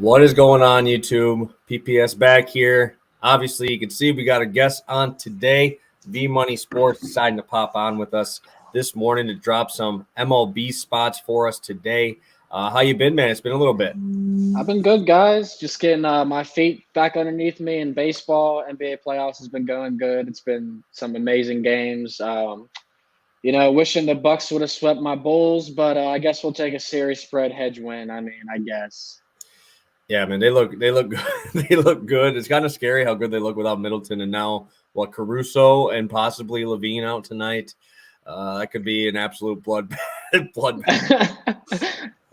What is going on, YouTube? PPS back here. Obviously, you can see we got a guest on today. VMoneySports deciding to pop on with us this morning to drop some MLB spots for us today. How you been, man? It's been a little bit. I've been good, guys. Just getting my feet back underneath me in baseball. NBA playoffs has been going good. It's been some amazing games. Wishing the Bucks would have swept my Bulls, but I guess we'll take a series spread hedge win. I guess. Yeah, man, they look good. They look good. It's kind of scary how good they look without Middleton, and now Caruso and possibly Levine out tonight. That could be an absolute bloodbath.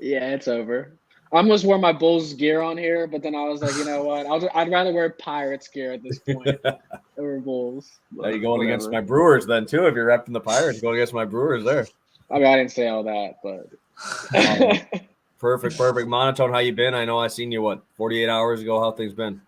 Yeah, it's over. I almost wore my Bulls gear on here, but then I was like, you know what? I'd rather wear Pirates gear at this point over Bulls. Are you going against my Brewers then too? If you're repping the Pirates, going against my Brewers there. I mean, I didn't say all that, but perfect. Monotone, how you been? I know I seen you 48 hours ago. How things been?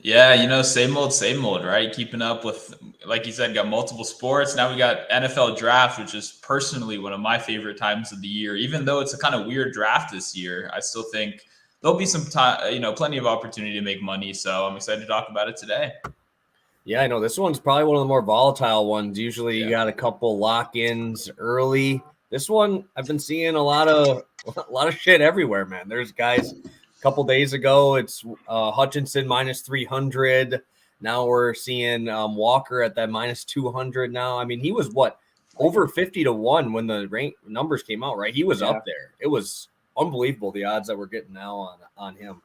Yeah, same old, right? Keeping up with, like you said, got multiple sports. Now we got NFL draft, which is personally one of my favorite times of the year. Even though it's a kind of weird draft this year, I still think there'll be some time, plenty of opportunity to make money. So I'm excited to talk about it today. Yeah, I know this one's probably one of the more volatile ones. Usually you got a couple lock-ins early. This one, I've been seeing a lot of shit everywhere, man. There's guys. A couple days ago, it's Hutchinson minus 300. Now we're seeing Walker at that minus 200 now. I mean, he was over 50 to 1 when the numbers came out, right? He was up there. It was unbelievable, the odds that we're getting now on him.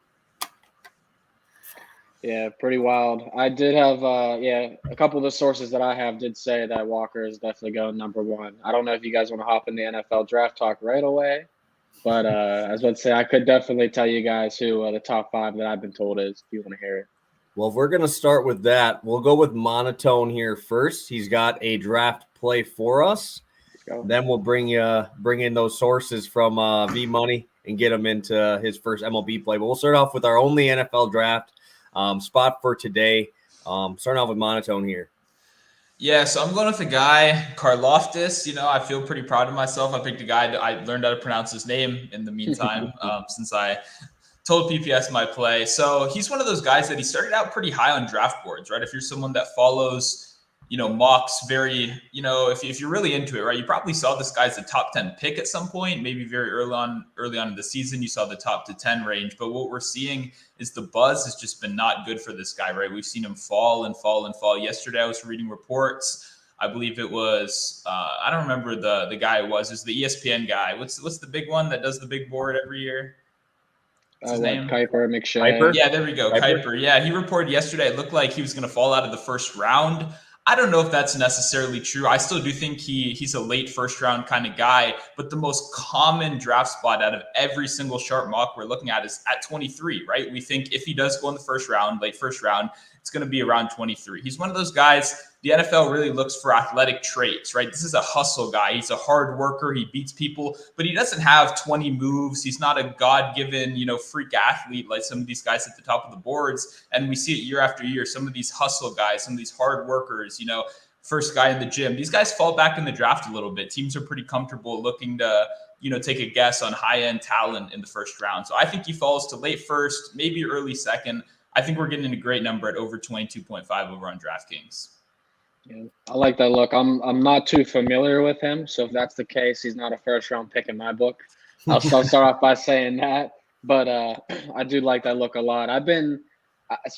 Yeah, pretty wild. I did have, a couple of the sources that I have did say that Walker is definitely going number one. I don't know if you guys want to hop in the NFL draft talk right away. But I was about to say, I could definitely tell you guys who the top 5 that I've been told is, if you want to hear it. Well, if we're going to start with that, we'll go with Monotone here first. He's got a draft play for us. Then we'll bring in those sources from V-Money and get him into his first MLB play. But we'll start off with our only NFL draft spot for today. Starting off with Monotone here. Yeah, so I'm going with the guy, Karlaftis. I feel pretty proud of myself. I picked a guy I learned how to pronounce his name in the meantime since I told PPS my play. So he's one of those guys that he started out pretty high on draft boards, right? If you're someone that follows, mocks very, if you're really into it, right? You probably saw this guy as a top 10 pick at some point, maybe very early on in the season, you saw the top to 10 range. But what we're seeing is the buzz has just been not good for this guy, right? We've seen him fall and fall and fall. Yesterday, I was reading reports. I believe it was, I don't remember the guy it was the ESPN guy. What's the big one that does the big board every year? What's his name? Kuiper, McShay. Kuiper? Yeah, there we go. Kuiper. Yeah, he reported yesterday it looked like he was going to fall out of the first round. I don't know if that's necessarily true. I still do think he's a late first round kind of guy, but the most common draft spot out of every single sharp mock we're looking at is at 23, right? We think if he does go in the first round, late first round, it's going to be around 23. He's one of those guys, the NFL really looks for athletic traits, right? This is a hustle guy. He's a hard worker. He beats people, but he doesn't have 20 moves. He's not a God-given, freak athlete like some of these guys at the top of the boards. And we see it year after year. Some of these hustle guys, some of these hard workers, first guy in the gym. These guys fall back in the draft a little bit. Teams are pretty comfortable looking to, take a guess on high-end talent in the first round. So I think he falls to late first, maybe early second. I think we're getting a great number at over 22.5 over on DraftKings. Yeah, I like that look. I'm not too familiar with him, so if that's the case, he's not a first round pick in my book. I'll start off by saying that, but I do like that look a lot. I've been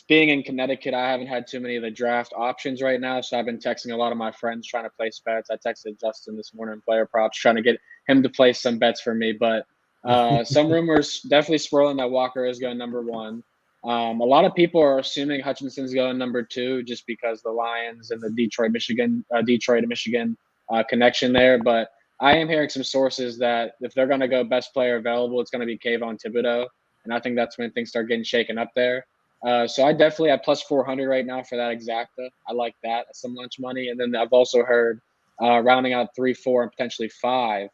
being in Connecticut. I haven't had too many of the draft options right now, so I've been texting a lot of my friends trying to place bets. I texted Justin this morning, player props, trying to get him to place some bets for me. But some rumors definitely swirling that Walker is going number one. A lot of people are assuming Hutchinson's going number 2 just because the Lions and the Detroit to Michigan connection there. But I am hearing some sources that if they're going to go best player available, it's going to be Kayvon Thibodeau. And I think that's when things start getting shaken up there. So I definitely have plus 400 right now for that exacta. I like that as some lunch money. And then I've also heard rounding out 3, 4, and potentially 5.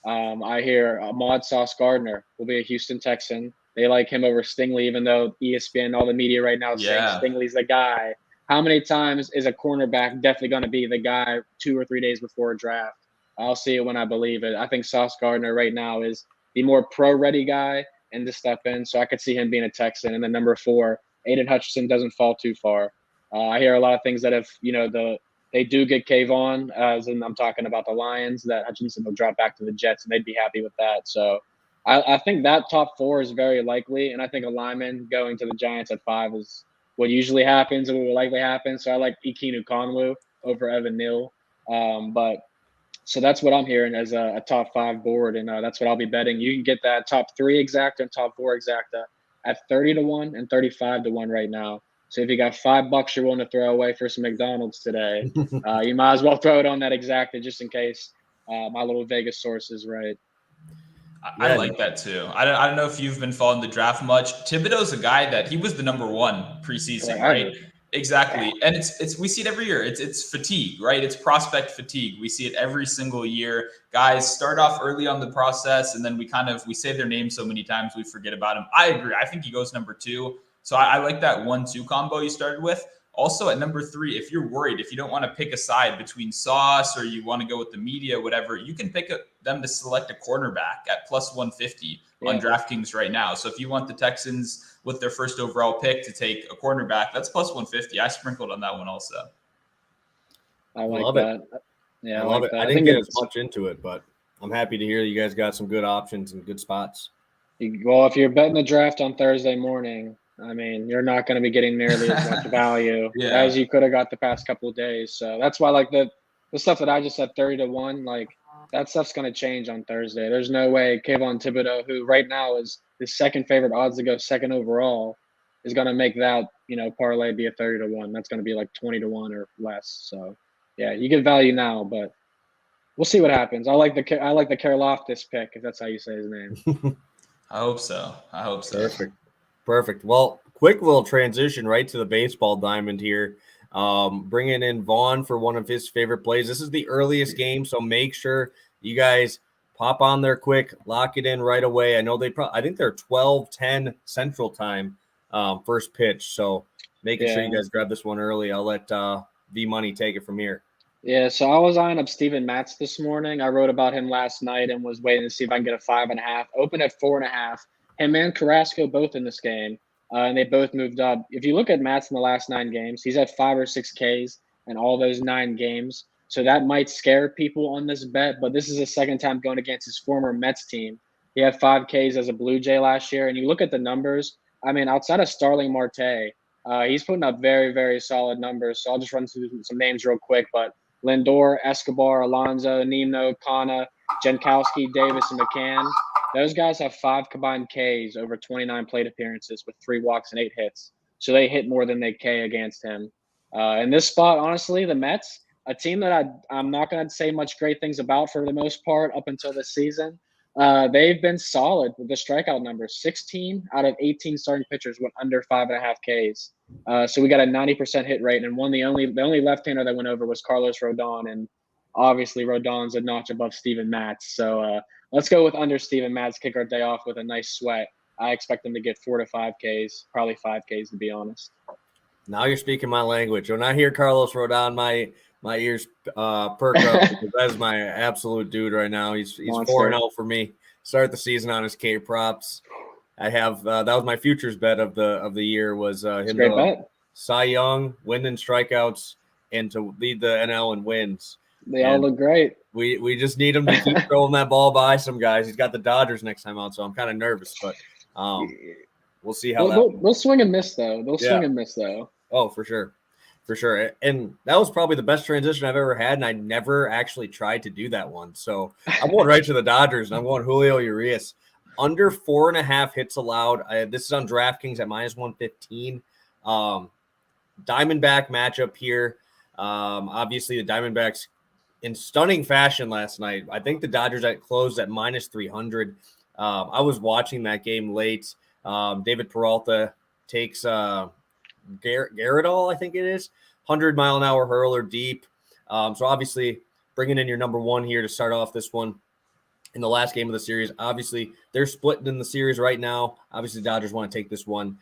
I hear Ahmad Sauce Gardner will be a Houston Texan. They like him over Stingley, even though ESPN, all the media right now is saying Stingley's the guy. How many times is a cornerback definitely going to be the guy 2 or 3 days before a draft? I'll see it when I believe it. I think Sauce Gardner right now is the more pro-ready guy, and to step in. So I could see him being a Texan. And then number 4, Aiden Hutchinson doesn't fall too far. I hear a lot of things that if, they do get Kayvon, as in I'm talking about the Lions, that Hutchinson will drop back to the Jets and they'd be happy with that. So I think that top 4 is very likely. And I think a lineman going to the Giants at 5 is what usually happens and what will likely happen. So I like Ikenu Konwu over Evan Neal. So that's what I'm hearing as a top 5 board, and that's what I'll be betting. You can get that top 3 exacta and top 4 exacta at 30-1 and 35-1 right now. So if you got $5 you're willing to throw away for some McDonald's today, you might as well throw it on that exacta just in case my little Vegas source is right. I like that too. I don't know if you've been following the draft much. Thibodeau's a guy that he was the number 1 preseason, right? Exactly. And it's we see it every year. It's fatigue, right? It's prospect fatigue. We see it every single year. Guys start off early on the process and then we say their name so many times we forget about him. I agree. I think he goes number 2. So I like that 1-2 combo you started with. Also at number 3, if you're worried, if you don't want to pick a side between Sauce or you want to go with the media, whatever, you can pick them to select a cornerback at plus 150 on DraftKings right now. So if you want the Texans with their first overall pick to take a cornerback, that's plus 150. I sprinkled on that one also. I like that. Yeah, I love it. I didn't get as much into it, but I'm happy to hear you guys got some good options and good spots. Well, if you're betting the draft on Thursday morning, I mean, you're not going to be getting nearly as much value as you could have got the past couple of days. So that's why, like, the stuff that I just said 30-1, like, that stuff's going to change on Thursday. There's no way Kayvon Thibodeau, who right now is the second favorite odds to go second overall, is going to make that, parlay be a 30-1. That's going to be like 20-1 or less. So, yeah, you get value now, but we'll see what happens. I like the Karlaftis pick, if that's how you say his name. I hope so. Perfect. Well, quick little transition right to the baseball diamond here. Bringing in Vaughn for one of his favorite plays. This is the earliest game, so make sure you guys pop on there quick, lock it in right away. I know I think they're 12:10 Central Time, first pitch. So making sure you guys grab this one early. I'll let V-Money take it from here. Yeah, so I was eyeing up Steven Matz this morning. I wrote about him last night and was waiting to see if I can get a 5.5. Open at 4.5. Him and Carrasco both in this game, and they both moved up. If you look at Matz in the last 9 games, he's had 5 or 6 Ks in all those 9 games. So that might scare people on this bet, but this is his second time going against his former Mets team. He had 5 Ks as a Blue Jay last year, and you look at the numbers, I mean, outside of Starling Marte, he's putting up very, very solid numbers. So I'll just run through some names real quick, but Lindor, Escobar, Alonso, Nimno, Kana, Jankowski, Davis, and McCann. Those guys have 5 combined Ks over 29 plate appearances with 3 walks and 8 hits. So they hit more than they K against him. In this spot, honestly, the Mets, a team that I'm not going to say much great things about for the most part up until this season, they've been solid with the strikeout numbers. 16 out of 18 starting pitchers went under 5.5 Ks. So we got a 90% hit rate. And the only left-hander that went over was Carlos Rodon. And obviously Rodon's a notch above Steven Matz. So let's go with under Steven Matz, kick our day off with a nice sweat. I expect them to get 4 to 5 Ks, probably 5 Ks to be honest. Now you're speaking my language. When I hear Carlos Rodon, my ears perk up because that's my absolute dude right now. He's 4-0 for me. Start the season on his K props. I have that was my futures bet of the year was him to Cy Young, win in strikeouts, and to lead the NL in wins. They all look great. We just need him to keep throwing that ball by some guys. He's got the Dodgers next time out, so I'm kind of nervous, but we'll see how they'll swing and miss though. Swing and miss though. Oh, for sure. And that was probably the best transition I've ever had, and I never actually tried to do that one. So I'm going right to the Dodgers, and I'm going Julio Urias. Under 4.5 hits allowed. This is on DraftKings at -115. Diamondback matchup here. Obviously, the Diamondbacks in stunning fashion last night. I think the Dodgers closed at -300. I was watching that game late. David Peralta takes Garrettall, I think it is, 100-mile-an-hour hurler deep. So obviously bringing in your number 1 here to start off this one in the last game of the series. Obviously they're splitting in the series right now. Obviously the Dodgers want to take this one.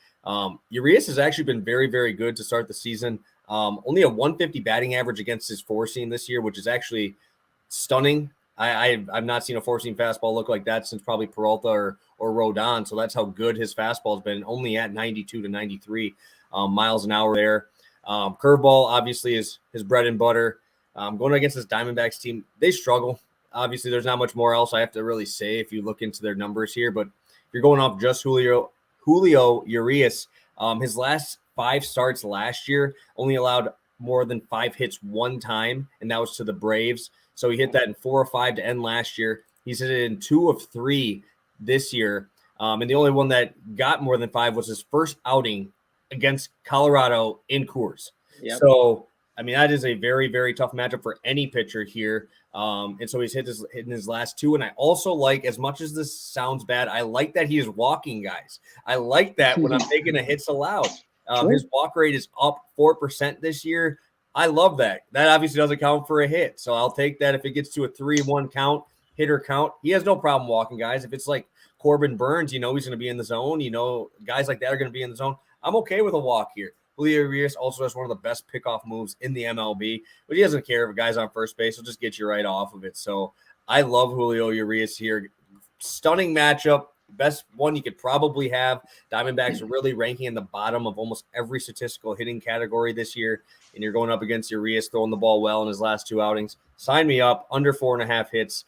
Urias has actually been very, very good to start the season. Only a 150 batting average against his 4-seam this year, which is actually stunning I've not seen a four-seam fastball look like that since probably Peralta or Rodon. So that's how good his fastball has been, only at 92 to 93 miles an hour there. Curveball obviously is his bread and butter. Going against this Diamondbacks team, they struggle. Obviously, there's not much more else I have to really say if you look into their numbers here. But if you're going off just Julio Urias, his last 5 starts last year only allowed more than 5 hits one time, and that was to the Braves. So he hit that in 4 or 5 to end last year. He's hit it in 2 of 3 this year. And the only one that got more than 5 was his first outing against Colorado in Coors. Yep. So, I mean, that is a very, very tough matchup for any pitcher here. And so he's hitting his last 2. And I also like, as much as this sounds bad, I like that he is walking guys. I like that when I'm taking a hits allowed. His walk rate is up 4% this year. I love that. That obviously doesn't count for a hit. So I'll take that if it gets to a 3-1 count, hitter count. He has no problem walking guys. If it's like Corbin Burns, he's going to be in the zone. Guys like that are going to be in the zone. I'm okay with a walk here. Julio Urias also has one of the best pickoff moves in the MLB, but he doesn't care if a guy's on first base. He'll just get you right off of it. So I love Julio Urias here. Stunning matchup. Best one you could probably have. Diamondbacks are really ranking in the bottom of almost every statistical hitting category this year, and you're going up against Urias throwing the ball well in his last 2 outings. Sign me up. Under 4.5 hits,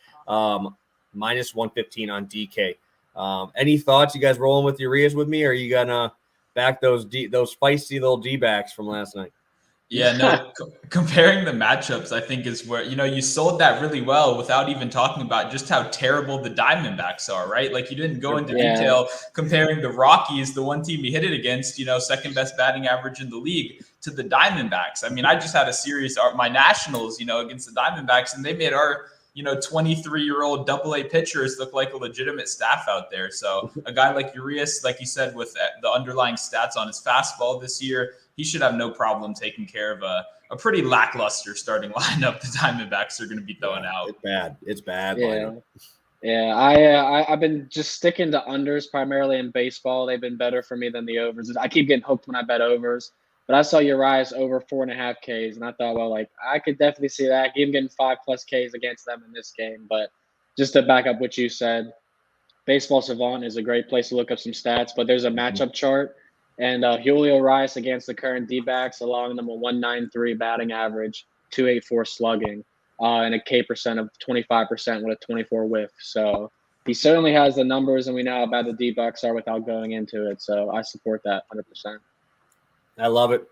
minus 115 on DK. Any thoughts? You guys rolling with Urias with me, or are you gonna back those feisty little D-backs from last night? Yeah, no, comparing the matchups, I think is where, you sold that really well without even talking about just how terrible the Diamondbacks are, right? Like, you didn't go into detail comparing the Rockies, the one team we hit it against, second best batting average in the league, to the Diamondbacks. I mean, I just had a series, my Nationals, against the Diamondbacks, and they made our 23-year-old AA pitchers look like a legitimate staff out there. So a guy like Urias, like you said, with the underlying stats on his fastball this year, he should have no problem taking care of a pretty lackluster starting lineup the Diamondbacks are going to be throwing out. It's bad. Yeah. I've been just sticking to unders primarily in baseball. They've been better for me than the overs. I keep getting hooked when I bet overs. But I saw Urias over 4.5 Ks, and I thought, well, I could definitely see that. Even getting 5+ Ks against them in this game. But just to back up what you said, Baseball Savant is a great place to look up some stats. But there's a matchup chart, and Julio Urias against the current D-backs, allowing them a 193 batting average, 284 slugging, and a K percent of 25% with a 24 whiff. So he certainly has the numbers, and we know how bad the D-backs are without going into it. So I support that 100%. I love it.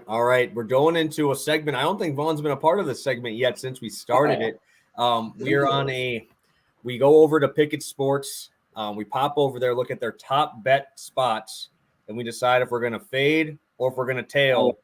All right. We're going into a segment. I don't think Vaughn's been a part of this segment yet since we started it. We go over to Pickett Sports. We pop over there, look at their top bet spots, and we decide if we're going to fade or if we're going to tail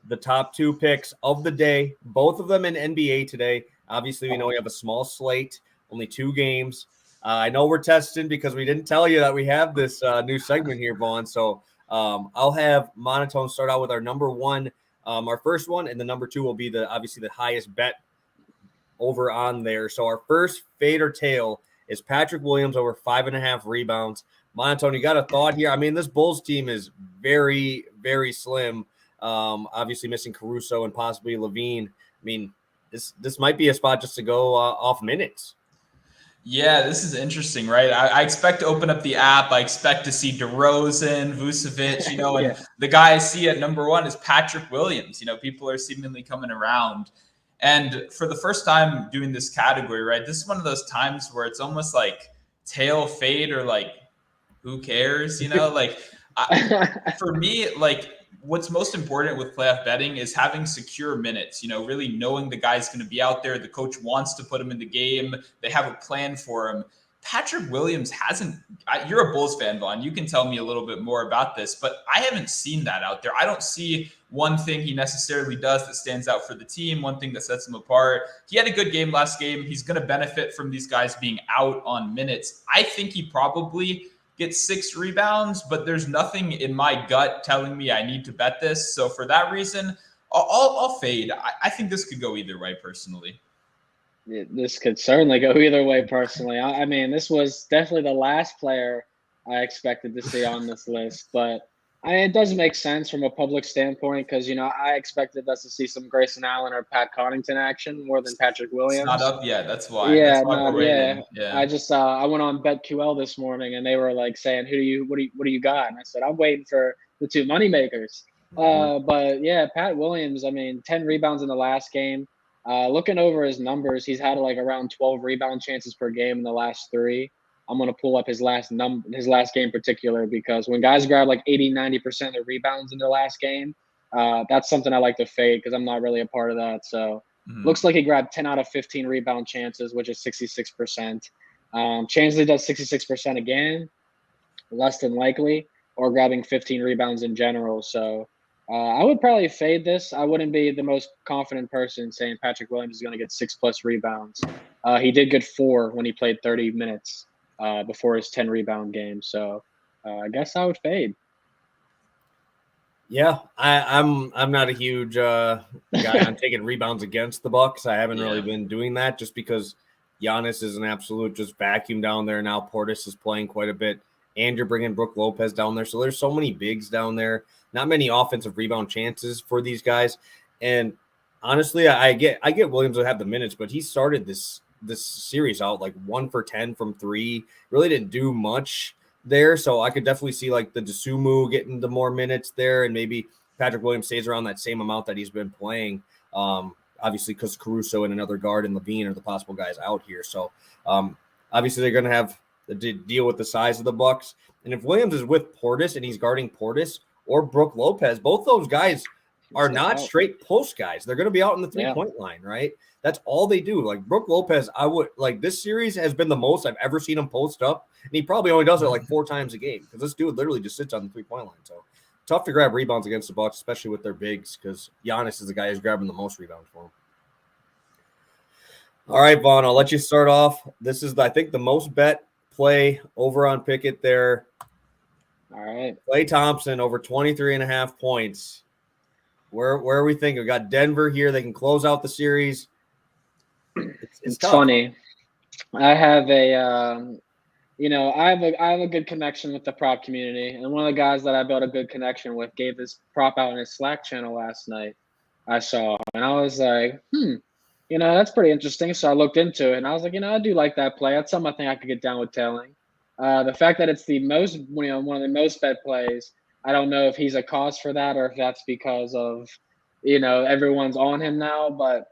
the top 2 picks of the day, both of them in NBA today. Obviously, we know we have a small slate, only 2 games. I know we're testing because we didn't tell you that we have this new segment here, Vaughn. So I'll have Monotone start out with our number 1, our first one, and the number 2 will be obviously the highest bet over on there. So our first fade or tail is Patrick Williams over 5.5 rebounds. Monotone, you got a thought here? I mean, this Bulls team is very, very slim. Obviously missing Caruso and possibly Levine. I mean, this might be a spot just to go off minutes. Yeah, this is interesting, right? I expect to open up the app. I expect to see DeRozan, Vucevic, and the guy I see at number 1 is Patrick Williams. People are seemingly coming around. And for the first time doing this category, right, this is one of those times where it's almost like tail fade or like, who cares? For me, what's most important with playoff betting is having secure minutes, really knowing the guy's going to be out there. The coach wants to put him in the game. They have a plan for him. Patrick Williams you're a Bulls fan, Vaughn. You can tell me a little bit more about this, but I haven't seen that out there. I don't see one thing he necessarily does that stands out for the team, one thing that sets him apart. He had a good game last game. He's going to benefit from these guys being out on minutes. I think he probably gets 6 rebounds, but there's nothing in my gut telling me I need to bet this. So for that reason, I'll fade. I think this could go either way, personally. This could certainly go either way, personally. I mean, this was definitely the last player I expected to see on this list, but it does make sense from a public standpoint because, I expected us to see some Grayson Allen or Pat Connaughton action more than Patrick It's not Williams. up yet. That's why. That's Yeah, why no, we're yeah. waiting. Yeah. I just I went on BetQL this morning and they were like saying, what do you got? And I said, I'm waiting for the two moneymakers. But yeah, Pat Williams, 10 rebounds in the last game. Looking over his numbers, he's had like around 12 rebound chances per game in the last 3. I'm gonna pull up his last game in particular because when guys grab like 80-90% of the rebounds in their last game, that's something I like to fade because I'm not really a part of that. So looks like he grabbed 10 out of 15 rebound chances, which is 66%. Chances he does 66% again, less than likely, or grabbing 15 rebounds in general. So I would probably fade this. I wouldn't be the most confident person saying Patrick Williams is going to get 6+ rebounds. He did get 4 when he played 30 minutes before his 10 rebound game. So I guess I would fade. Yeah, I'm not a huge guy on taking rebounds against the Bucks. I haven't really been doing that just because Giannis is an absolute just vacuum down there now. Portis is playing quite a bit, and you're bringing Brook Lopez down there. So there's so many bigs down there. Not many offensive rebound chances for these guys. And honestly, I get Williams will have the minutes, but he started this series out like 1 for 10 from 3. Really didn't do much there, so I could definitely see like the Dosunmu getting the more minutes there, and maybe Patrick Williams stays around that same amount that he's been playing. Obviously, because Caruso and another guard and Levine are the possible guys out here. So obviously they're going to have to deal with the size of the Bucks. And if Williams is with Portis and he's guarding Portis or Brook Lopez, both those guys are not straight post guys. They're going to be out in the 3-point line, right? That's all they do. Like Brook Lopez, I would like this series has been the most I've ever seen him post up. And he probably only does it like 4 times a game because this dude literally just sits on the 3-point line. So tough to grab rebounds against the Bucks, especially with their bigs, because Giannis is the guy who's grabbing the most rebounds for him. All right, Vaughn, I'll let you start off. This is, I think, the most bet play over on Pickett there. All right. Klay Thompson over 23.5 points. Where are we thinking? We got Denver here. They can close out the series. It's funny. I have I have a good connection with the prop community, and one of the guys that I built a good connection with gave this prop out in his Slack channel last night. I saw, and I was like, that's pretty interesting. So I looked into it, and I was like, I do like that play. That's something I think I could get down with tailing. The fact that it's the most, one of the most bet plays. I don't know if he's a cause for that or if that's because of, everyone's on him now. But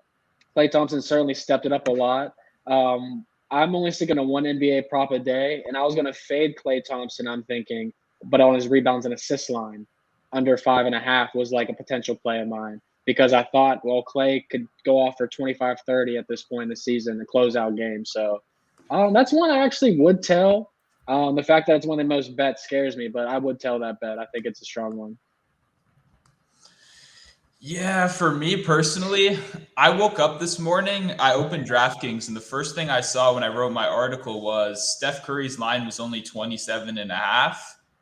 Klay Thompson certainly stepped it up a lot. I'm only sticking to 1 NBA prop a day, and I was going to fade Klay Thompson, I'm thinking, but on his rebounds and assist line, under 5.5 was like a potential play of mine because I thought, well, Klay could go off for 25-30 at this point in the season, the closeout game. So that's one I actually would tell. The fact that it's one of the most bet scares me, but I would tell that bet. I think it's a strong one. Yeah, for me personally, I woke up this morning, I opened DraftKings, and the first thing I saw when I wrote my article was Steph Curry's line was only 27.5.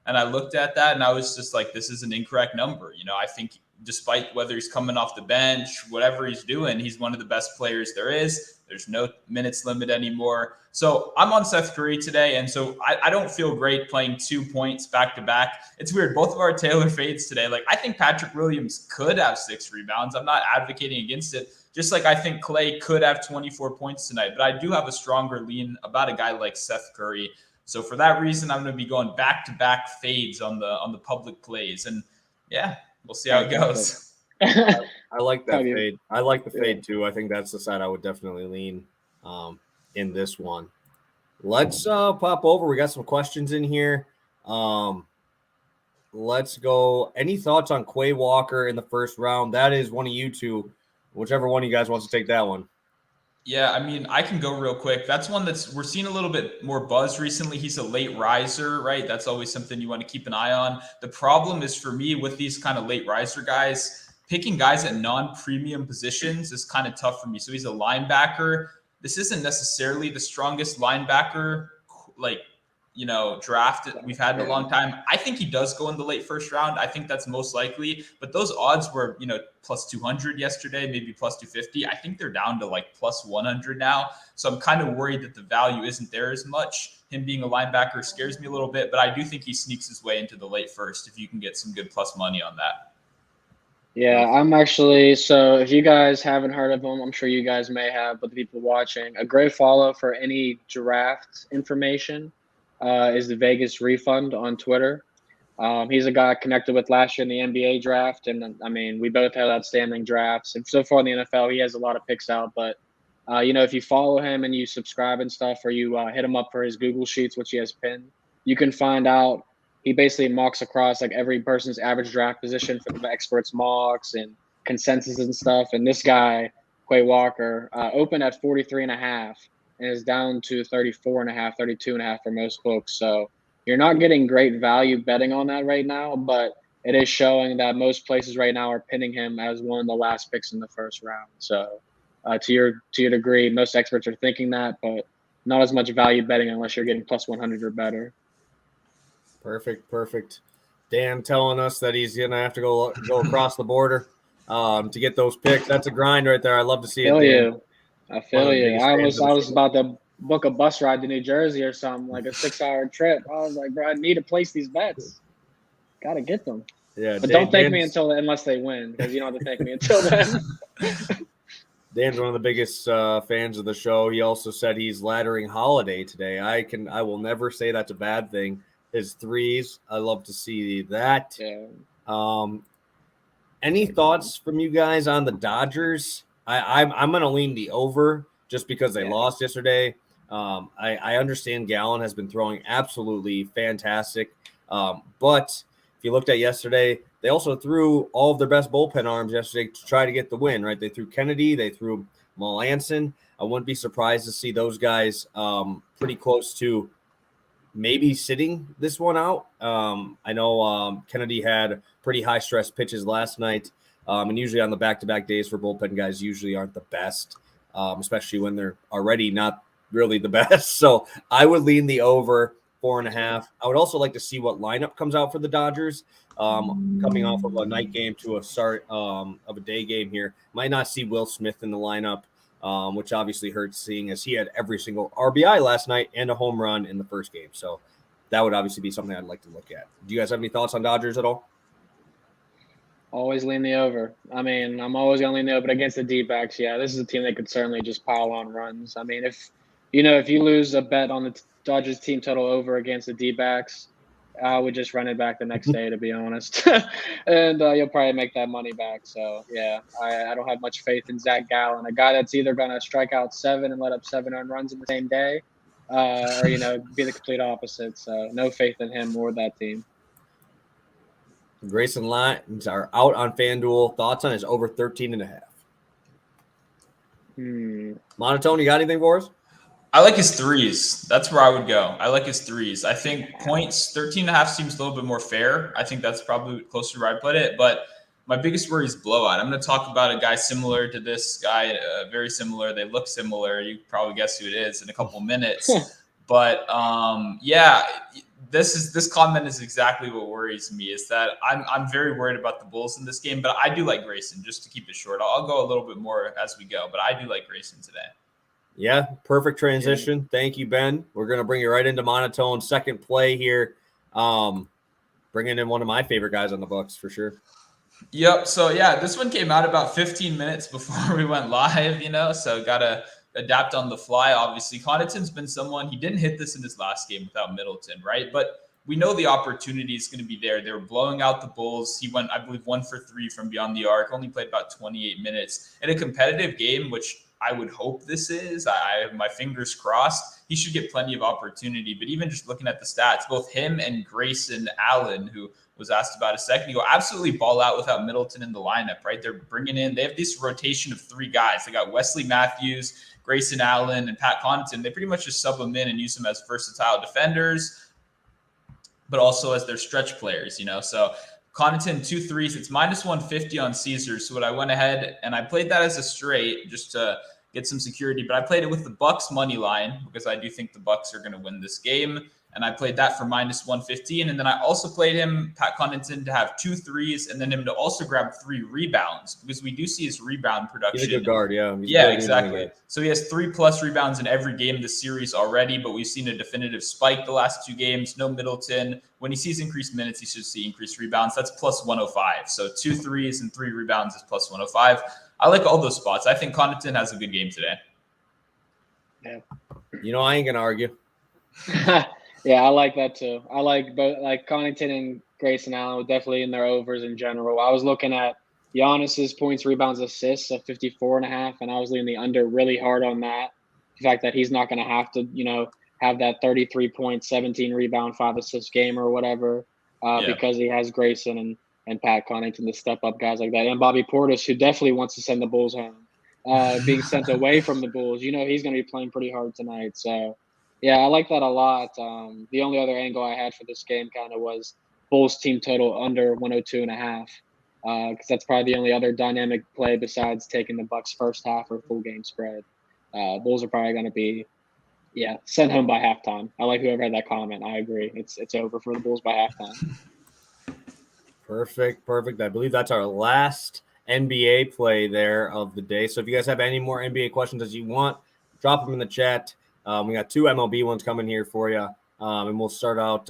And I looked at that and I was just like, this is an incorrect number. I think despite whether he's coming off the bench, whatever he's doing, he's one of the best players there is. There's no minutes limit anymore. So I'm on Seth Curry today. And so I don't feel great playing 2 points back to back. It's weird. Both of our Taylor fades today. Like I think Patrick Williams could have 6 rebounds. I'm not advocating against it. Just like I think Klay could have 24 points tonight, but I do have a stronger lean about a guy like Seth Curry. So for that reason, I'm going to be going back to back fades on the public plays. And yeah, we'll see how it goes. I like that fade. I like the fade too. I think that's the side I would definitely lean in this one. Let's pop over. We got some questions in here. Let's go. Any thoughts on Quay Walker in the first round? That is one of you two. Whichever one of you guys wants to take that one. Yeah, I can go real quick. That's one we're seeing a little bit more buzz recently. He's a late riser, right? That's always something you want to keep an eye on. The problem is for me with these kind of late riser guys, picking guys at non-premium positions is kind of tough for me. So he's a linebacker. This isn't necessarily the strongest linebacker, draft we've had in a long time. I think he does go in the late first round. I think that's most likely. But those odds were, plus 200 yesterday, maybe plus 250. I think they're down to like plus 100 now. So I'm kind of worried that the value isn't there as much. Him being a linebacker scares me a little bit, but I do think he sneaks his way into the late first if you can get some good plus money on that. Yeah, I'm actually, so if you guys haven't heard of him, I'm sure you guys may have, but the people watching, a great follow for any draft information is the Vegas Refund on Twitter. He's a guy I connected with last year in the NBA draft, and I mean, we both had outstanding drafts. And so far in the NFL, he has a lot of picks out, but if you follow him and you subscribe and stuff, or you hit him up for his Google Sheets, which he has pinned, you can find out. He basically mocks across like every person's average draft position for the experts mocks and consensus and stuff. And this guy, Quay Walker, opened at 43.5 and is down to 34.5, 32.5 for most books. So you're not getting great value betting on that right now, but it is showing that most places right now are pinning him as one of the last picks in the first round. So to your degree, most experts are thinking that, but not as much value betting unless you're getting plus 100 or better. Perfect. Dan telling us that he's gonna have to go across the border to get those picks. That's a grind right there. I love to see it. I feel you. I was about to book a bus ride to New Jersey or something, like a 6-hour trip. I was like, bro, I need to place these bets. Got to get them. Yeah, but don't thank me unless they win, because you don't have to thank me until then. Dan's one of the biggest fans of the show. He also said he's laddering Holiday today. I will never say that's a bad thing. His threes, I love to see that. Yeah. Any thoughts from you guys on the Dodgers? I'm going to lean the over just because they lost yesterday. I understand Gallen has been throwing absolutely fantastic. But if you looked at yesterday, they also threw all of their best bullpen arms yesterday to try to get the win, right? They threw Kennedy, they threw Melanson. I wouldn't be surprised to see those guys pretty close to maybe sitting this one out. I know Kennedy had pretty high stress pitches last night. And usually on the back-to-back days for bullpen guys usually aren't the best, especially when they're already not really the best. So I would lean the over 4.5. I would also like to see what lineup comes out for the Dodgers coming off of a night game to a start of a day game here. Might not see Will Smith in the lineup, which obviously hurts seeing as he had every single RBI last night and a home run in the first game. So that would obviously be something I'd like to look at. Do you guys have any thoughts on Dodgers at all? Always lean the over. I mean, I'm always going to lean the over, but against the D-backs, this is a team that could certainly just pile on runs. I mean, if you lose a bet on the Dodgers team total over against the D-backs, I would just run it back the next day, to be honest. And you'll probably make that money back. So, I don't have much faith in Zach Gallen, a guy that's either going to strike out 7 and let up 7 earned runs in the same day or, be the complete opposite. So, no faith in him or that team. Grayson lines are out on FanDuel. Thoughts on his over 13.5? Monotone, you got anything for us? I like his threes. That's where I would go. I like his threes. I think points 13.5 seems a little bit more fair. I think that's probably closer to where I put it. But my biggest worry is blowout. I'm going to talk about a guy similar to this guy, very similar. They look similar. You probably guess who it is in a couple minutes. But this comment is exactly what worries me. Is that I'm very worried about the Bulls in this game. But I do like Grayson. Just to keep it short, I'll go a little bit more as we go. But I do like Grayson today. Yeah, perfect transition. Yeah. Thank you, Ben. We're going to bring you right into Monotone. Second play here. Bringing in one of my favorite guys on the Bucks for sure. Yep. So, this one came out about 15 minutes before we went live, so got to adapt on the fly, obviously. Connaughton's been someone, he didn't hit this in his last game without Middleton, right? But we know the opportunity is going to be there. They were blowing out the Bulls. He went, I believe, 1 for 3 from beyond the arc, only played about 28 minutes. In a competitive game, which I would hope this is. I have my fingers crossed. He should get plenty of opportunity. But even just looking at the stats, both him and Grayson Allen, who was asked about a second ago, absolutely ball out without Middleton in the lineup, right? They're bringing in, they have this rotation of 3 guys. They got Wesley Matthews, Grayson Allen, and Pat Connaughton. They pretty much just sub them in and use them as versatile defenders, but also as their stretch players, So Connaughton, 2 threes. It's minus 150 on Caesars. So what I went ahead and I played that as a straight just to get some security, but I played it with the Bucks money line because I do think the Bucks are going to win this game. and I played that for -115. And then I also played him, Pat Connaughton, to have 2 threes, and then him to also grab 3 rebounds, because we do see his rebound production. He's a good guard, yeah. Yeah, exactly. So he has 3+ rebounds in every game this series already, but we've seen a definitive spike the last 2 games. No Middleton. When he sees increased minutes, he should see increased rebounds. That's +105. So 2 threes and 3 rebounds is +105. I like all those spots. I think Connaughton has a good game today. Yeah. I ain't going to argue. Yeah, I like that too. I like both, like Connaughton and Grayson Allen, definitely in their overs in general. I was looking at Giannis's points, rebounds, assists of 54.5, and I was leaning the under really hard on that. The fact that he's not going to have to, have that 33 point, 17 rebound, 5 assist game or whatever, because he has Grayson and Pat Connaughton to step up guys like that, and Bobby Portis, who definitely wants to send the Bulls home, being sent away from the Bulls. He's going to be playing pretty hard tonight, so. Yeah, I like that a lot. The only other angle I had for this game kind of was Bulls team total under 102.5, because that's probably the only other dynamic play besides taking the Bucks first half or full game spread. Bulls are probably going to be, sent home by halftime. I like whoever had that comment. I agree. It's over for the Bulls by halftime. Perfect. I believe that's our last NBA play there of the day. So if you guys have any more NBA questions as you want, drop them in the chat. We got 2 MLB ones coming here for you. And we'll start out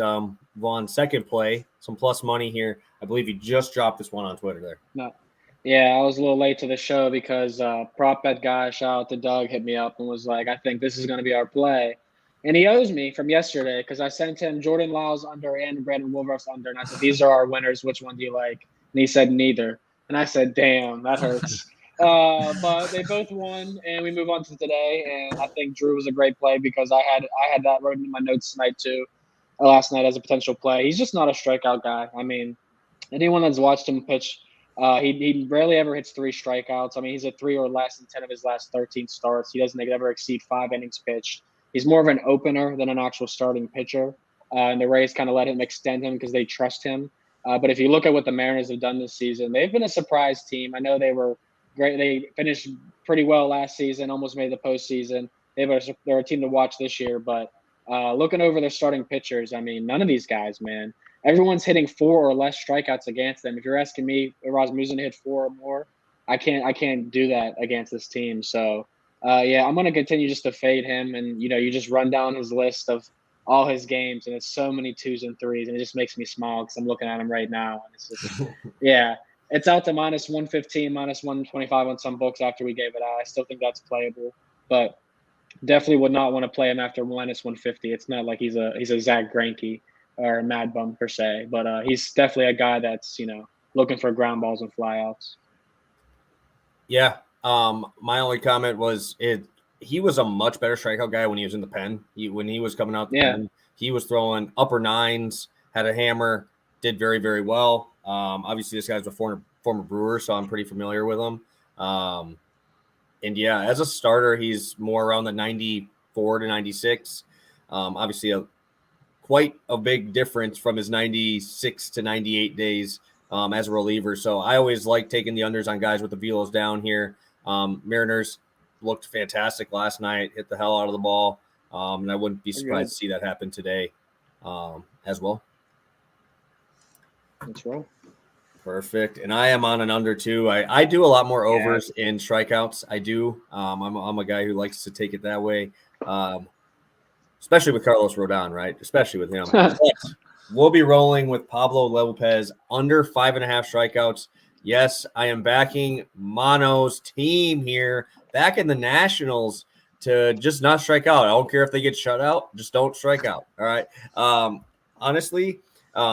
Vaughn's second play, some plus money here. I believe you just dropped this one on Twitter there. No. Yeah, I was a little late to the show because prop bet guy, shout out to Doug, hit me up and was like, I think this is going to be our play. And he owes me from yesterday because I sent him Jordan Lyles under and Brandon Woolworth's under. And I said, these are our winners. Which one do you like? And he said, neither. And I said, damn, that hurts. But they both won, and we move on to today. And I think Drew was a great play because I had that written in my notes tonight too, last night as a potential play. He's just not a strikeout guy. I mean, anyone that's watched him pitch, he rarely ever hits 3 strikeouts. I mean, he's at 3 or less in 10 of his last 13 starts. He doesn't ever exceed 5 innings pitched. He's more of an opener than an actual starting pitcher. And the Rays kind of let him extend him because they trust him. But if you look at what the Mariners have done this season, they've been a surprise team. I know they were great. They finished pretty well last season, almost made the postseason. They're a team to watch this year. But looking over their starting pitchers, I mean, none of these guys, man. Everyone's hitting 4 or less strikeouts against them. If you're asking me, Rasmussen hit 4 or more, I can't do that against this team. So, I'm going to continue just to fade him. And, you just run down his list of all his games, and it's so many 2s and 3s, and it just makes me smile because I'm looking at him right now. And it's just, it's out to -115, -125 on some books after we gave it out. I still think that's playable, but definitely would not want to play him after -150. It's not like he's a Zach Greinke or a Mad Bum per se, but he's definitely a guy that's, looking for ground balls and flyouts. Yeah. My only comment was he was a much better strikeout guy when he was in the pen. When he was coming out the pen, he was throwing upper 9s, had a hammer, did very, very well. Obviously, this guy's a former Brewer, so I'm pretty familiar with him. And as a starter, he's more around the 94 to 96. Obviously, quite a big difference from his 96 to 98 days as a reliever. So I always like taking the unders on guys with the velos down here. Mariners looked fantastic last night, hit the hell out of the ball. And I wouldn't be surprised to see that happen today as well. That's right. Perfect. And I am on an under too. I do a lot more overs in strikeouts. I do. I'm a guy who likes to take it that way, especially with Carlos Rodon, right? Especially with him. We'll be rolling with Pablo Lopez under 5.5 strikeouts. Yes, I am backing Mono's team here, back in the Nationals to just not strike out. I don't care if they get shut out. Just don't strike out. All right. Honestly,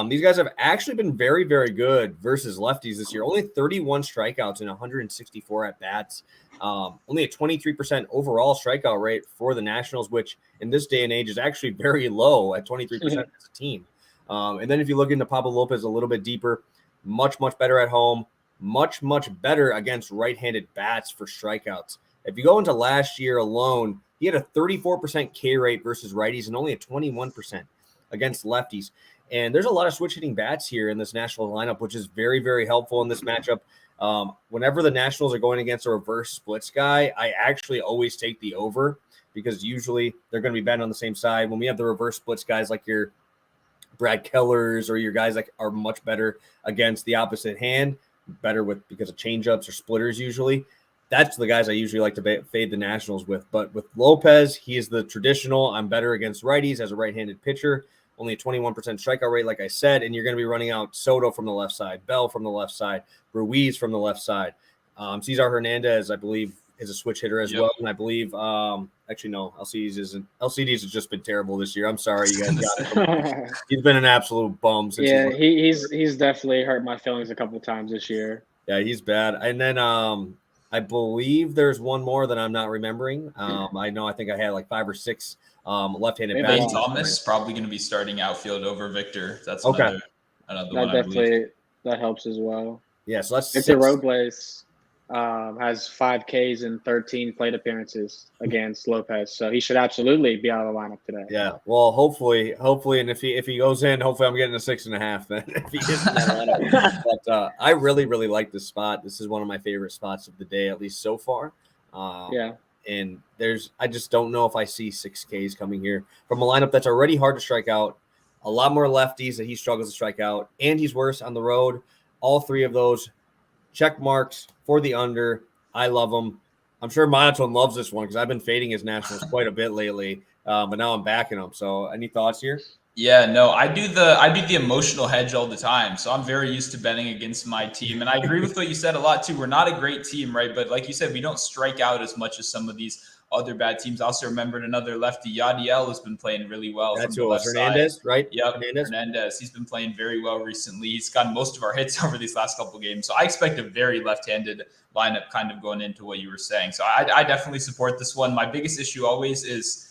these guys have actually been very, very good versus lefties this year. Only 31 strikeouts and 164 at-bats. Only a 23% overall strikeout rate for the Nationals, which in this day and age is actually very low at 23% as a team. And then if you look into Pablo Lopez a little bit deeper, much, much better at home, much, much better against right-handed bats for strikeouts. If you go into last year alone, he had a 34% K rate versus righties and only a 21% against lefties. And there's a lot of switch hitting bats here in this National lineup, which is very, very helpful in this matchup. Whenever the Nationals are going against a reverse splits guy, I actually always take the over because usually they're going to be betting on the same side. When we have the reverse splits, guys like your Brad Kellers or your guys that are much better against the opposite hand, better because of changeups or splitters usually. That's the guys I usually like to fade the Nationals with. But with Lopez, he is the traditional, I'm better against righties as a right-handed pitcher. Only a 21% strikeout rate, like I said, and you're going to be running out Soto from the left side, Bell from the left side, Ruiz from the left side. Cesar Hernandez, I believe, is a switch hitter as well. And I believe, actually, no, LCDs has just been terrible this year. I'm sorry, you guys got it. He's been an absolute bum. Since he's definitely hurt my feelings a couple times this year. Yeah, he's bad. And then I believe there's one more that I'm not remembering. I think I had like 5 or 6 left-handed Ben bats. Thomas probably going to be starting outfield over Victor. That's okay. Another that one. Definitely that helps as well. Yeah, so that's Victor Robles has 5 Ks and 13 plate appearances against Lopez, so he should absolutely be out of the lineup today. Yeah, well, hopefully, and if he goes in, hopefully I'm getting a 6.5 then if he is in that lineup. But I really like this spot. This is one of my favorite spots of the day, at least so far. And I just don't know if I see 6 Ks coming here from a lineup that's already hard to strike out. A lot more lefties that he struggles to strike out, and he's worse on the road. All 3 of those check marks for the under. I love them. I'm sure Monotone loves this one because I've been fading his Nationals quite a bit lately, but now I'm backing them. So, any thoughts here? Yeah, no, I do the emotional hedge all the time. So I'm very used to betting against my team, and I agree with what you said a lot too. We're not a great team, right? But like you said, we don't strike out as much as some of these other bad teams. I also remembered another lefty, Yadiel, has been playing really well. That's who it was, Hernandez, right? Yep, Hernandez. He's been playing very well recently. He's gotten most of our hits over these last couple games. So I expect a very left-handed lineup kind of going into what you were saying. So I definitely support this one. My biggest issue always is,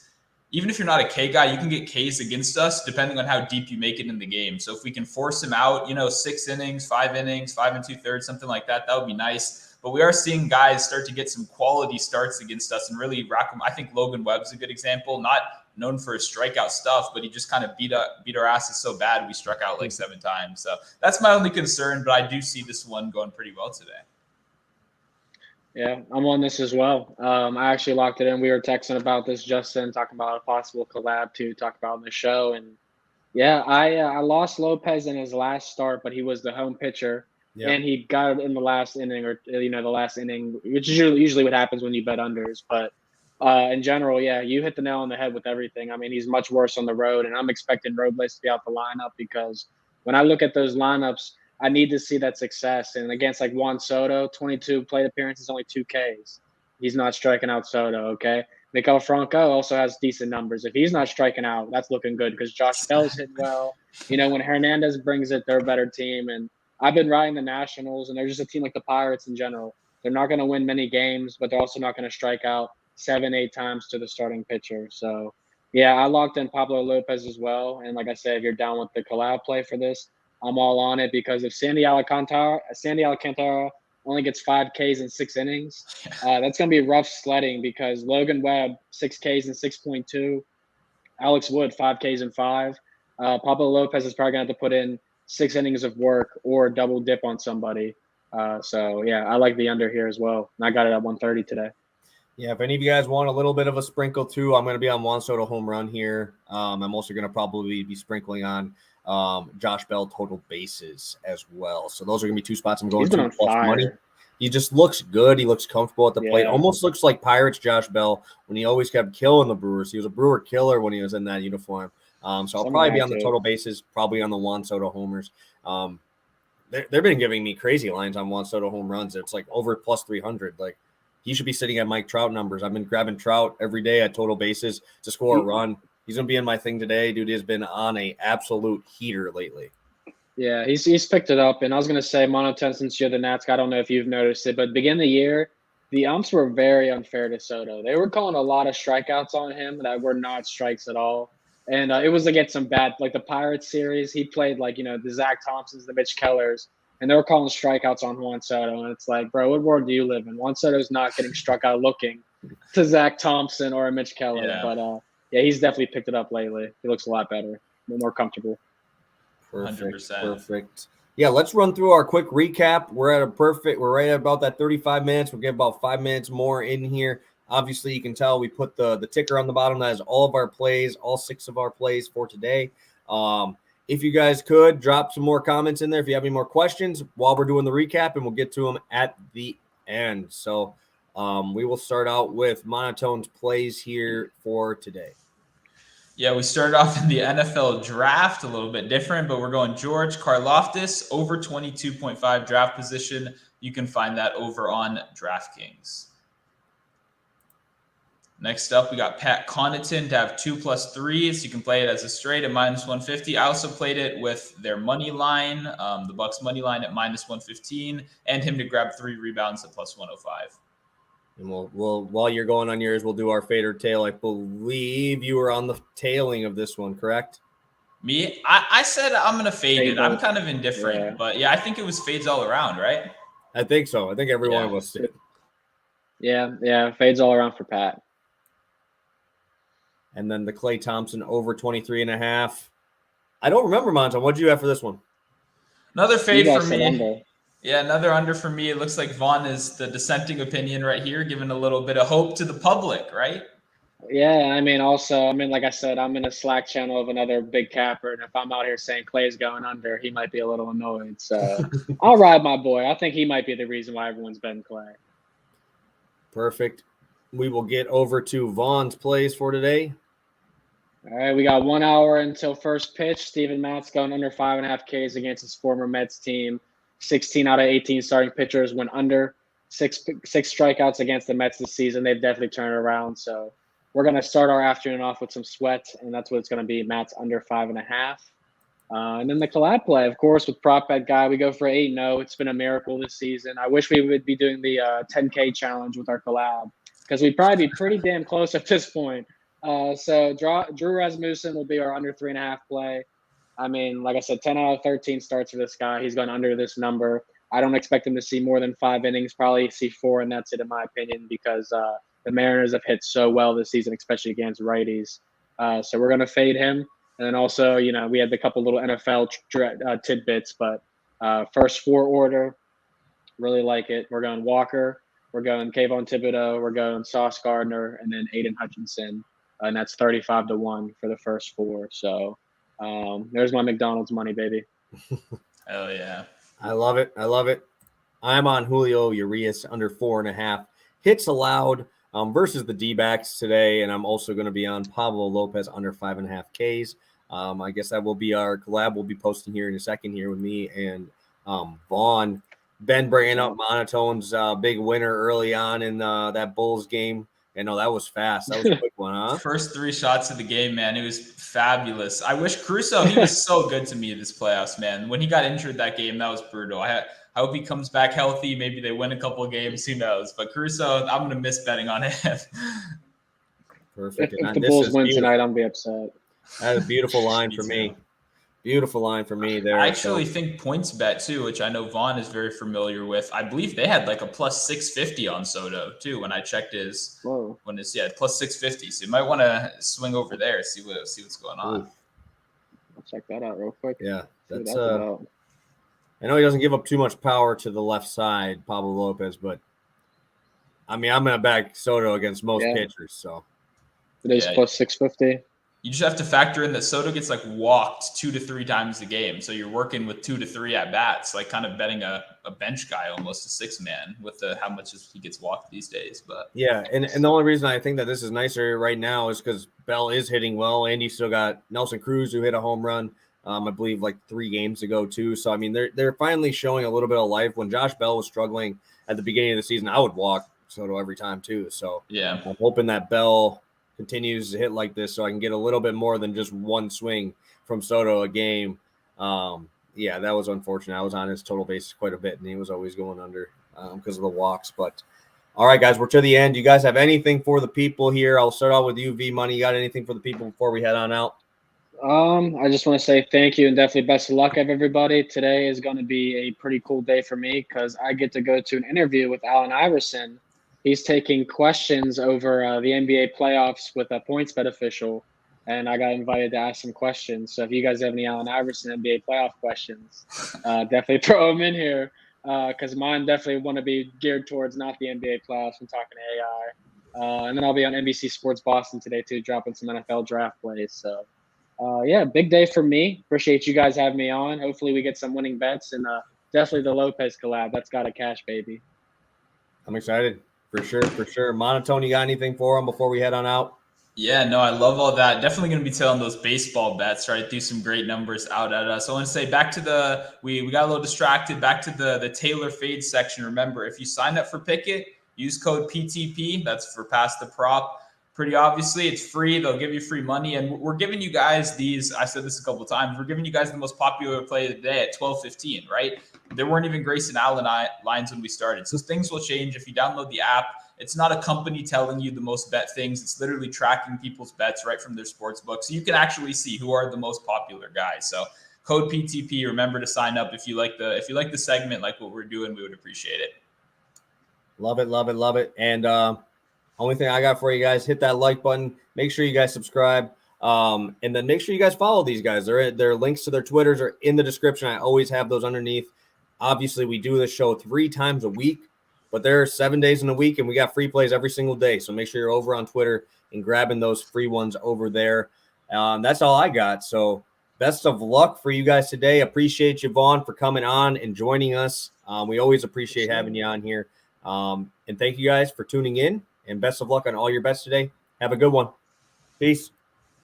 even if you're not a K guy, you can get Ks against us depending on how deep you make it in the game. So if we can force him out, 6 innings, 5 innings, 5 2/3, something like that, that would be nice. But we are seeing guys start to get some quality starts against us and really rack them. I think Logan Webb's a good example, not known for his strikeout stuff, but he just kind of beat our asses so bad we struck out like 7 times. So that's my only concern, but I do see this one going pretty well today. Yeah, I'm on this as well. I actually locked it in. We were texting about this, Justin, talking about a possible collab to talk about in the show. And yeah, I lost Lopez in his last start, but he was the home pitcher. Yep. And he got it in the last inning, the last inning, which is usually what happens when you bet unders. But in general, yeah, you hit the nail on the head with everything. I mean, he's much worse on the road, and I'm expecting Robles to be out the lineup because when I look at those lineups, I need to see that success. And against like Juan Soto, 22 plate appearances, only 2 Ks. He's not striking out Soto, okay? Miguel Franco also has decent numbers. If he's not striking out, that's looking good because Josh Bell's hitting well. When Hernandez brings it, they're a better team. And I've been riding the Nationals, and they're just a team like the Pirates in general. They're not going to win many games, but they're also not going to strike out 7-8 times to the starting pitcher. So, yeah, I locked in Pablo Lopez as well. And like I said, if you're down with the collab play for this, I'm all on it because if Sandy Alcantara only gets 5 Ks in 6 innings, that's going to be rough sledding because Logan Webb, 6 Ks in 6.2, Alex Wood, 5 Ks in 5. Pablo Lopez is probably going to have to put in 6 innings of work or double dip on somebody. So, yeah, I like the under here as well. And I got it at 130 today. Yeah, if any of you guys want a little bit of a sprinkle too, I'm going to be on Juan Soto home run here. I'm also going to probably be sprinkling on Josh Bell total bases as well. So those are going to be 2 spots I'm going to plus money. He just looks good. He looks comfortable at the plate. Almost looks like Pirates Josh Bell when he always kept killing the Brewers. He was a Brewer killer when he was in that uniform. So I'll probably be on the total bases, probably on the Juan Soto homers. They've been giving me crazy lines on Juan Soto home runs. It's like over plus 300. Like he should be sitting at Mike Trout numbers. I've been grabbing Trout every day at total bases to score a run. He's going to be in my thing today. Dude has been on a absolute heater lately. Yeah, he's picked it up. And I was going to say, Monotone, since you're the Nats, I don't know if you've noticed it, but beginning of the year, the umps were very unfair to Soto. They were calling a lot of strikeouts on him that were not strikes at all. And it was against some bad, like the Pirates series. He played like, the Zach Thompsons, the Mitch Kellers, and they were calling strikeouts on Juan Soto. And it's like, bro, what world do you live in? Juan Soto's not getting struck out looking to Zach Thompson or a Mitch Keller. Yeah. But, yeah, he's definitely picked it up lately. He looks a lot better, more comfortable. Perfect. 100%. Perfect. Yeah, let's run through our quick recap. We're right at about that 35 minutes. We'll get about 5 minutes more in here. Obviously, you can tell we put the ticker on the bottom. That is all of our plays, all 6 of our plays for today. If you guys could drop some more comments in there if you have any more questions while we're doing the recap, and we'll get to them at the end. So we will start out with Monotone's plays here for today. Yeah, we started off in the NFL draft, a little bit different, but we're going George Karlaftis over 22.5 draft position. You can find that over on DraftKings. Next up, we got Pat Connaughton to have 2+3s. You can play it as a straight at -150. I also played it with their money line, the Bucks money line at -115, and him to grab 3 rebounds at +105. And we'll while you're going on yours, we'll do our fade or tail. I believe you were on the tailing of this one, correct? Me? I said I'm going to fade it. I'm kind of indifferent. But, yeah, I think it was fades all around, right? I think so. I think every one of us did. Yeah, fades all around for Pat. And then the Klay Thompson over 23.5. I don't remember, Monta. What did you have for this one? Another fade for me. Yeah, another under for me. It looks like Vaughn is the dissenting opinion right here, giving a little bit of hope to the public, right? Yeah, like I said, I'm in a Slack channel of another big capper, and if I'm out here saying Klay's going under, he might be a little annoyed. So I'll ride my boy. I think he might be the reason why everyone's betting Klay. Perfect. We will get over to Vaughn's plays for today. All right, we got 1 hour until first pitch. Steven Matz going under 5.5 Ks against his former Mets team. 16 out of 18 starting pitchers went under. Six strikeouts against the Mets this season. They've definitely turned around. So we're going to start our afternoon off with some sweat, and that's what it's going to be. Matz under 5.5. And then the collab play, of course, with prop bet guy, we go for 8-0. It's been a miracle this season. I wish we would be doing the 10K challenge with our collab, because we'd probably be pretty damn close at this point. So Drew Rasmussen will be our under 3.5 play. I mean, like I said, 10 out of 13 starts for this guy. He's gone under this number. I don't expect him to see more than 5 innings, probably see 4, and that's it in my opinion, because the Mariners have hit so well this season, especially against righties. So we're going to fade him. And then also, we had a couple little NFL tidbits, but first 4 order, really like it. We're going Walker, we're going Kayvon Thibodeau, we're going Sauce Gardner, and then Aiden Hutchinson. And that's 35-1 for the first 4. So there's my McDonald's money, baby. Hell yeah. I love it. I'm on Julio Urias under 4.5 hits allowed versus the D-backs today. And I'm also going to be on Pablo Lopez under 5.5 Ks. I guess that will be our collab. We'll be posting here in a second here with me and Vaughn. Ben bringing up Monotone's big winner early on in that Bulls game. I know that was fast. That was a quick one, huh? First 3 shots of the game, man. It was fabulous. I wish Caruso, he was so good to me this playoffs, man. When he got injured that game, that was brutal. I hope he comes back healthy. Maybe they win a couple of games. Who knows? But Caruso, I'm going to miss betting on him. Perfect. If the Bulls win tonight, I'm going to be upset. That is a beautiful line for me. Beautiful line for me there. I actually think points bet too, which I know Vaughn is very familiar with. I believe they had like a +650 on Soto too when I checked his. Whoa. When it's +650. So you might want to swing over there, see what's going on. I'll check that out real quick. Yeah, that's I know he doesn't give up too much power to the left side, Pablo Lopez, but I mean I'm gonna back Soto against most pitchers, so it is +650. You just have to factor in that Soto gets like walked 2 to 3 times a game. So you're working with 2 to 3 at bats, like kind of betting a bench guy, almost a 6-man with how much he gets walked these days. But yeah. And the only reason I think that this is nicer right now is because Bell is hitting well. And you still got Nelson Cruz, who hit a home run, I believe like 3 games ago too. So, I mean, they're finally showing a little bit of life. When Josh Bell was struggling at the beginning of the season, I would walk Soto every time too. So yeah, I'm hoping that Bell continues to hit like this so I can get a little bit more than just one swing from Soto a game. Yeah, that was unfortunate. I was on his total basis quite a bit, and he was always going under because of the walks. But all right, guys, we're to the end. You guys have anything for the people here? I'll start out with you, V Money. You got anything for the people before we head on out? I just want to say thank you and definitely best of luck, everybody. Today is going to be a pretty cool day for me because I get to go to an interview with Allen Iverson. He's taking questions over the NBA playoffs with a PointsBet official, and I got invited to ask some questions. So if you guys have any Allen Iverson NBA playoff questions, definitely throw them in here because mine definitely want to be geared towards not the NBA playoffs. I'm talking And then I'll be on NBC Sports Boston today too, dropping some NFL draft plays. So, yeah, big day for me. Appreciate you guys having me on. Hopefully we get some winning bets, and definitely the Lopez collab. That's got to cash, baby. I'm excited. For sure. Monotone, you got anything for him before we head on out? Yeah, no, I love all that. Definitely going to be telling those baseball bets, right? Do some great numbers out at us. So I want to say back to we got a little distracted. Back to the Taylor Fade section. Remember, if you sign up for Pickett, use code PTP. That's for Pass the Prop. Pretty obviously, it's free. They'll give you free money. And we're giving you guys these. I said this a couple of times. We're giving you guys the most popular play of the day at 12:15, right? There weren't even Grayson Allen lines when we started. So things will change if you download the app. It's not a company telling you the most bet things. It's literally tracking people's bets right from their sports book. So you can actually see who are the most popular guys. So code PTP, remember to sign up if you like the segment, like what we're doing, we would appreciate it. Love it. And only thing I got for you guys, hit that like button. Make sure you guys subscribe. And then make sure you guys follow these guys. Their links to their Twitters are in the description. I always have those underneath. Obviously, we do this show 3 times a week. But there are 7 days in a week, and we got free plays every single day. So make sure you're over on Twitter and grabbing those free ones over there. That's all I got. So best of luck for you guys today. Appreciate you, Vaughn, for coming on and joining us. We always appreciate having you on here. And thank you guys for tuning in. And best of luck on all your bets today. Have a good one. Peace.